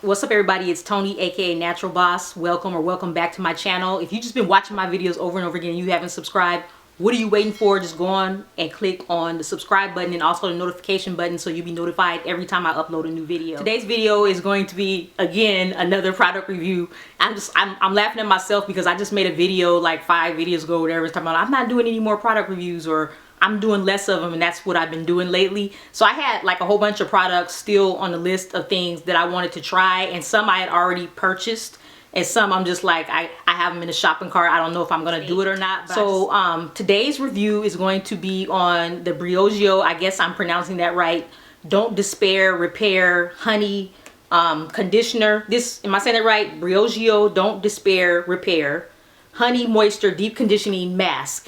What's up everybody, it's Tony aka NaturalBoss. Welcome back to my channel. If you've just been watching my videos over and over again and you haven't subscribed, what are you waiting for? Just go on and click on the subscribe button and also the notification button so you'll be notified every time I upload a new video. Today's video is going to be, again, another product review. I'm laughing at myself because I just made a video like 5 videos ago or whatever, talking about I'm not doing any more product reviews, or I'm doing less of them, and that's what I've been doing lately. So I had like a whole bunch of products still on the list of things that I wanted to try, and some I had already purchased, and some I'm just like, I have them in the shopping cart. I don't know if I'm gonna do it or not. So today's review is going to be on the Briogeo, I guess I'm pronouncing that right, Don't Despair Repair Honey Conditioner. This, am I saying it right? Briogeo Don't Despair Repair Honey Moisture Deep Conditioning Mask.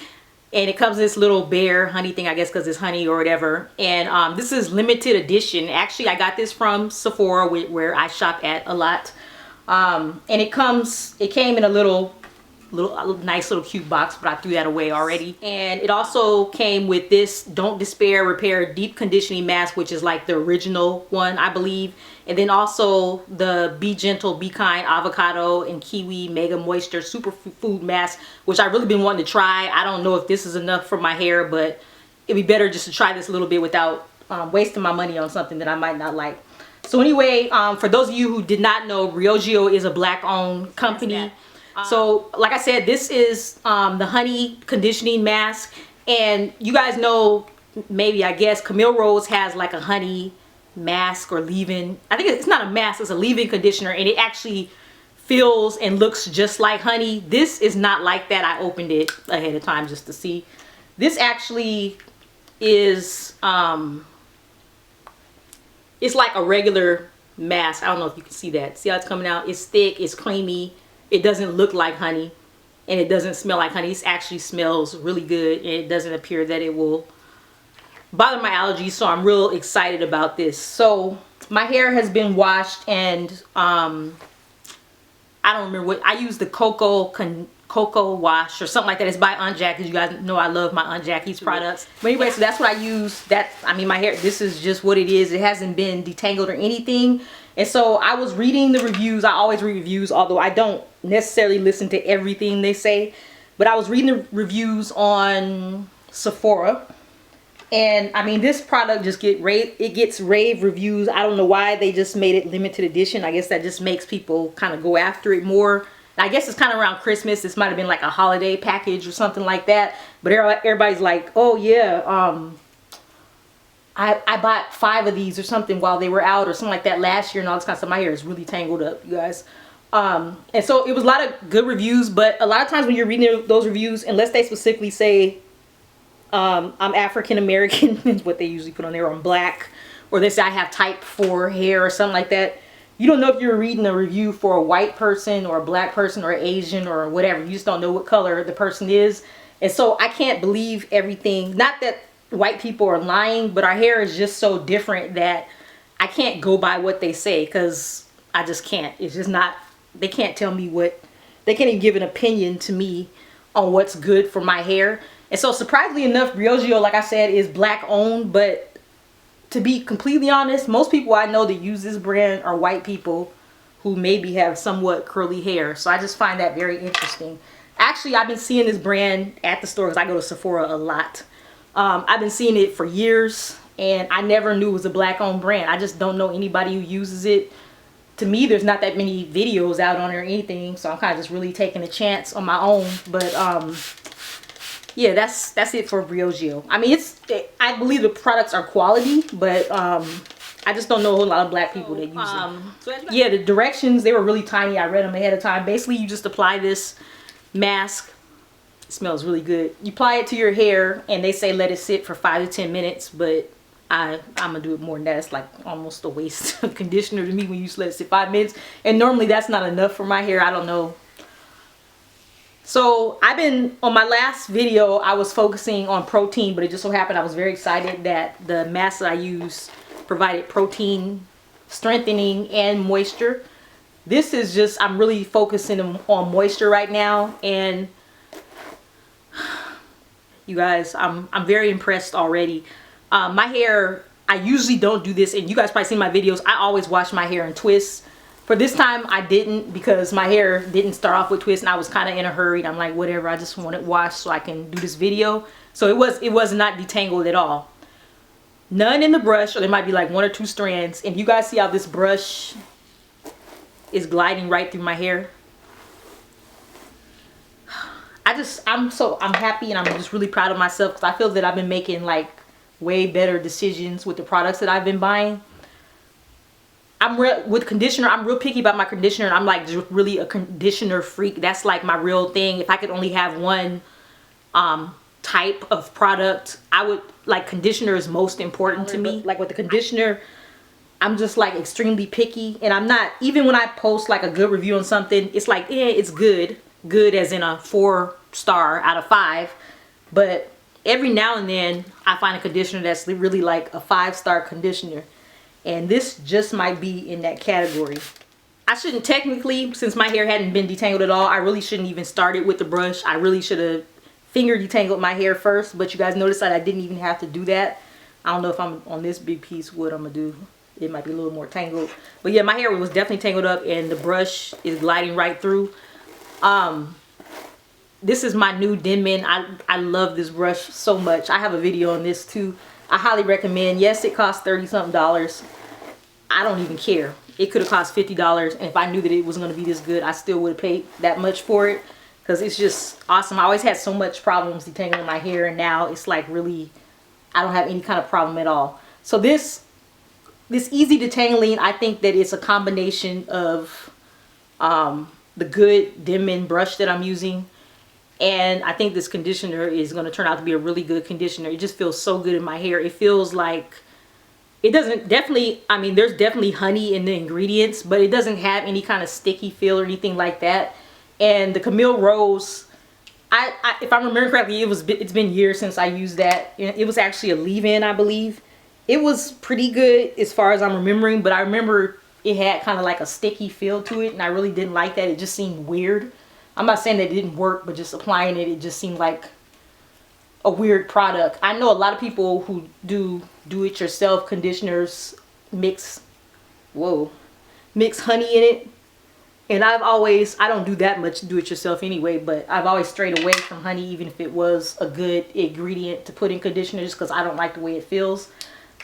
And it comes in this little bear honey thing, I guess because it's honey or whatever. And this is limited edition. Actually, I got this from Sephora, where I shop at a lot. And it came in a nice little cute box, but I threw that away already. And it also came with this Don't Despair Repair Deep Conditioning Mask, which is like the original one, I believe. And then also the Be Gentle, Be Kind Avocado and Kiwi Mega Moisture Superfood Mask, which I've really been wanting to try. I don't know if this is enough for my hair, but it'd be better just to try this a little bit without wasting my money on something that I might not like. So anyway, for those of you who did not know, Briogeo is a Black-owned company. So like I said, this is the honey conditioning mask, and you guys know, maybe I guess Camille Rose has like a honey mask or leave-in. I think it's not a mask, it's a leave-in conditioner, and it actually feels and looks just like honey. This is not like that. I opened it ahead of time just to see. This actually is it's like a regular mask. I don't know if you can see that. See how it's coming out? It's thick, it's creamy. It doesn't look like honey, and it doesn't smell like honey. It actually smells really good, and it doesn't appear that it will bother my allergies, so I'm real excited about this. So my hair has been washed, and I don't remember what I use, the cocoa wash or something like that. It's by Aunt Jackie's. You guys know I love my Aunt Jackie's products. But anyway, so that's what I use. I mean, my hair, this is just what it is. It hasn't been detangled or anything. And so I was reading the reviews. I always read reviews, although I don't necessarily listen to everything they say. But I was reading the reviews on Sephora. And I mean, this product just gets rave reviews. I don't know why they just made it limited edition. I guess that just makes people kind of go after it more. I guess it's kind of around Christmas. This might have been like a holiday package or something like that. But everybody's like, oh yeah, I bought 5 of these or something while they were out or something like that last year and all this kind of stuff. My hair is really tangled up, you guys. And so it was a lot of good reviews, but a lot of times when you're reading those reviews, unless they specifically say I'm African American, is what they usually put on there, or I'm black, or they say I have type 4 hair or something like that, you don't know if you're reading a review for a white person or a black person or Asian or whatever. You just don't know what color the person is. And so I can't believe everything. Not that white people are lying, but our hair is just so different that I can't go by what they say, because I just can't. It's just not, they can't tell me what, they can't even give an opinion to me on what's good for my hair. And so surprisingly enough, Briogeo, like I said, is black owned, but to be completely honest, most people I know that use this brand are white people who maybe have somewhat curly hair. So I just find that very interesting. Actually, I've been seeing this brand at the store because I go to Sephora a lot. I've been seeing it for years, and I never knew it was a black-owned brand. I just don't know anybody who uses it. To me, there's not that many videos out on it or anything, so I'm kind of just really taking a chance on my own. But yeah, that's it for Briogeo. I mean, I believe the products are quality, but I just don't know a whole lot of black people that use it. Yeah, the directions, they were really tiny. I read them ahead of time. Basically, you just apply this mask. It smells really good. You apply it to your hair, and they say let it sit for 5 to 10 minutes, but I'm gonna do it more than that. It's like almost a waste of conditioner to me when you just let it sit 5 minutes. And normally that's not enough for my hair. I don't know. So on my last video, I was focusing on protein, but it just so happened I was very excited that the mask that I used provided protein, strengthening, and moisture. This is just, I'm really focusing on moisture right now, and you guys, I'm very impressed already. My hair, I usually don't do this, and you guys probably seen my videos. I always wash my hair in twists. For this time, I didn't, because my hair didn't start off with twists and I was kind of in a hurry. I'm like, whatever, I just want it washed so I can do this video. So it was not detangled at all. None in the brush, or there might be like 1 or 2 strands. And you guys see how this brush is gliding right through my hair? I'm happy, and I'm just really proud of myself, because I feel that I've been making like way better decisions with the products that I've been buying. With conditioner, I'm real picky about my conditioner, and I'm like just really a conditioner freak. That's like my real thing. If I could only have one type of product, I would like, conditioner is most important to me. Like with the conditioner, I'm just like extremely picky, and I'm not, even when I post like a good review on something, it's like, yeah, it's good as in a 4-star out of 5, but every now and then I find a conditioner that's really like a 5-star conditioner. And this just might be in that category. I shouldn't technically, since my hair hadn't been detangled at all, I really shouldn't even started with the brush. I really should have finger detangled my hair first, but you guys notice that I didn't even have to do that. I don't know if I'm on this big piece, what I'm gonna do. It might be a little more tangled. But yeah, my hair was definitely tangled up, and the brush is gliding right through. This is my new Denman. I love this brush so much. I have a video on this too. I highly recommend. Yes, it costs $30-something. I don't even care. It could have cost $50, and if I knew that it was going to be this good, I still would have paid that much for it, because it's just awesome. I always had so much problems detangling my hair, and now it's like really, I don't have any kind of problem at all. So this easy detangling, I think that it's a combination of the good Denman brush that I'm using, and I think this conditioner is going to turn out to be a really good conditioner. It just feels so good in my hair. It feels like, it doesn't, definitely, I mean, there's definitely honey in the ingredients, but it doesn't have any kind of sticky feel or anything like that. And the Camille Rose, if I remember correctly, it's been years since I used that. It was actually a leave-in, I believe. It was pretty good as far as I'm remembering, but I remember it had kind of like a sticky feel to it, and I really didn't like that. It just seemed weird. I'm not saying that it didn't work, but just applying it, it just seemed like a weird product. I know a lot of people who do-it-yourself conditioners mix honey in it, and I don't do that much do-it-yourself anyway, but I've always strayed away from honey, even if it was a good ingredient to put in conditioners, because I don't like the way it feels.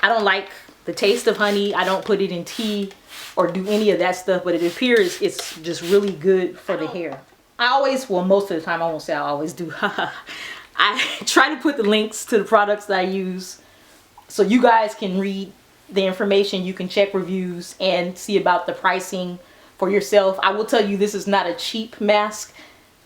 I don't like the taste of honey. I don't put it in tea or do any of that stuff, but it appears it's just really good for the hair. I always, well, most of the time, I won't say I always do. I try to put the links to the products that I use so you guys can read the information. You can check reviews and see about the pricing for yourself. I will tell you, this is not a cheap mask,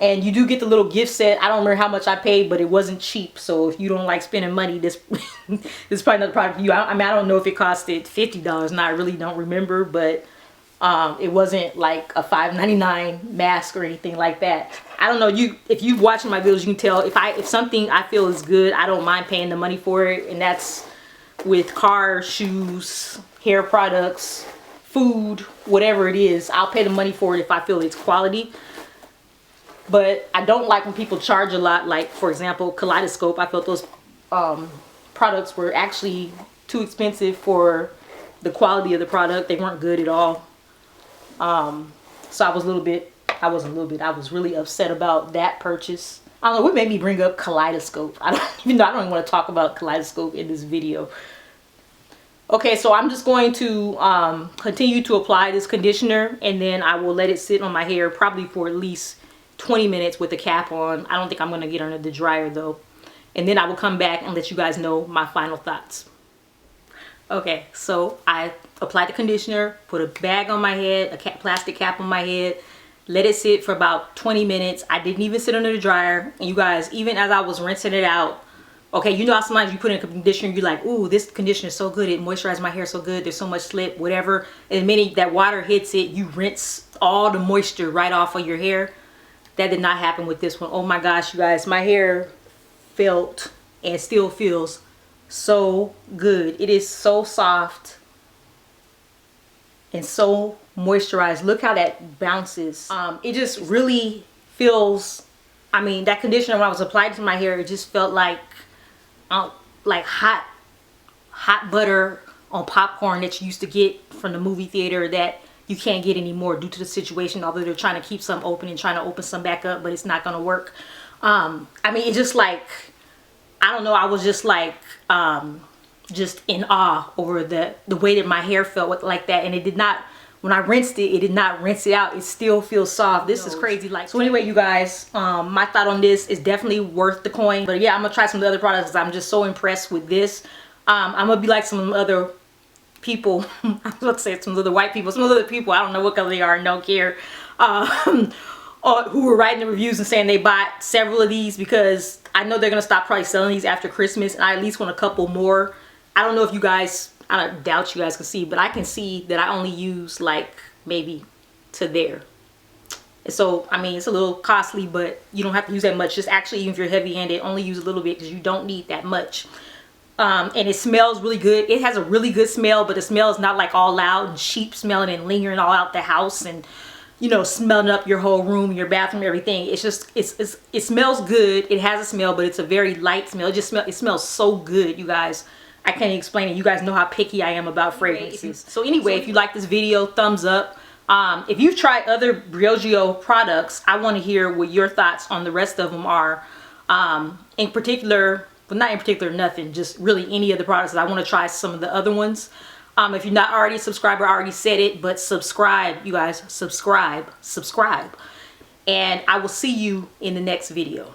and you do get the little gift set. I don't remember how much I paid, but it wasn't cheap. So if you don't like spending money, this this is probably another product for you. I mean, I don't know if it costed $50. And I really don't remember, but it wasn't like a $5.99 mask or anything like that. I don't know, if you've watched my videos, you can tell if something I feel is good, I don't mind paying the money for it. And that's with cars, shoes, hair products, food, whatever it is. I'll pay the money for it if I feel it's quality. But I don't like when people charge a lot. Like, for example, Kaleidoscope. I felt those products were actually too expensive for the quality of the product. They weren't good at all. So I was really upset about that purchase. I don't know what made me bring up Kaleidoscope. I don't even want to talk about Kaleidoscope in this video. Okay, so I'm just going to continue to apply this conditioner, and then I will let it sit on my hair probably for at least 20 minutes with the cap on. I don't think I'm going to get under the dryer though. And then I will come back and let you guys know my final thoughts. Okay, so I applied the conditioner, put a bag on my head, a plastic cap on my head, let it sit for about 20 minutes. I didn't even sit under the dryer. And you guys, even as I was rinsing it out, okay, you know how sometimes you put in a conditioner, you're like, ooh, this conditioner is so good, it moisturizes my hair so good, there's so much slip, whatever. And the minute that water hits it, you rinse all the moisture right off of your hair. That did not happen with this one. Oh my gosh, you guys, my hair felt and still feels so good. It is so soft and so moisturized. Look how that bounces. It just really feels, I mean, that conditioner when I was applying to my hair, it just felt like hot butter on popcorn that you used to get from the movie theater, that you can't get any more due to the situation, although they're trying to keep some open and trying to open some back up, but it's not gonna work. I mean, it's just like, I don't know, I was just like just in awe over the way that my hair felt with like that. And it did not, when I rinsed it, it did not rinse it out. It still feels soft. This is crazy. Like, so anyway, you guys, my thought on this is definitely worth the coin. But yeah, I'm gonna try some of the other products because I'm just so impressed with this. I'm gonna be like some other people, I was about to say some other white people, some other people, I don't know what color they are and don't care, who were writing the reviews and saying they bought several of these, because I know they're gonna stop probably selling these after Christmas, and I at least want a couple more. I don't know if you guys, I don't doubt you guys can see, but I can see that I only use like maybe to there. And so, I mean, it's a little costly, but you don't have to use that much. Just actually, even if you're heavy-handed, only use a little bit because you don't need that much. And it smells really good. It has a really good smell, but the smell is not like all loud and cheap smelling and lingering all out the house and, you know, smelling up your whole room, your bathroom, everything. It's just, it smells good. It has a smell, but it's a very light smell. It smells so good, you guys. I can't explain it. You guys know how picky I am about fragrances. So anyway, if you like this video, thumbs up. If you've tried other Briogeo products, I want to hear what your thoughts on the rest of them are. In particular, well, not in particular, nothing, just really any of the products. I want to try some of the other ones. If you're not already a subscriber, I already said it, but subscribe, you guys, subscribe. And I will see you in the next video.